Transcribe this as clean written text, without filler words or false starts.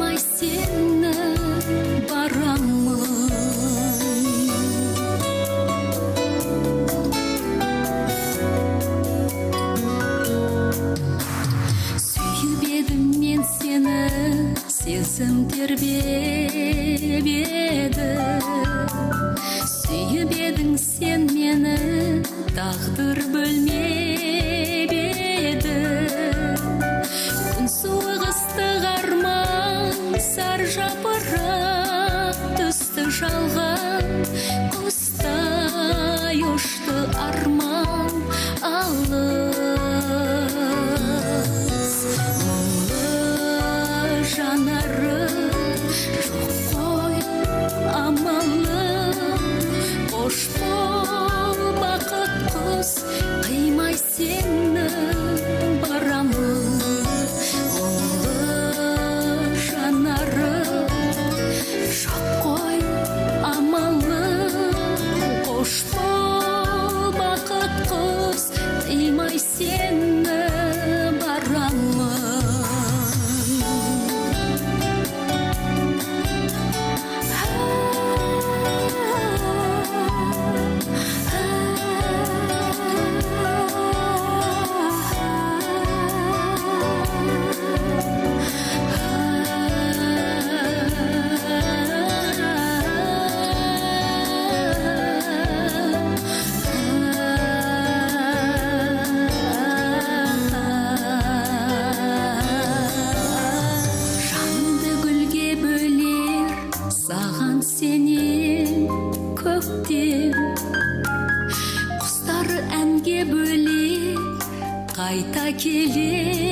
қимай сені барамын. Сүйіп едім мен сені, сезім тербеп еді. Сүйіп едің сен мені, тағдыр бөлмеп еді. Күн суық ыстық арман, сар жапырақ түсті жалған. Құстай ұшты арман алыс. Мұңлы жанары жоқ қой амалы. Қош бол бақыт құс, қимай сені барамын. Мұңлы жанары жоқ қой амалы. Қош бол бақыт құс, қимай сені барамын. Жанды гүлге бөлер саған сенен көктем. Құстар әнге бөлер қайта келер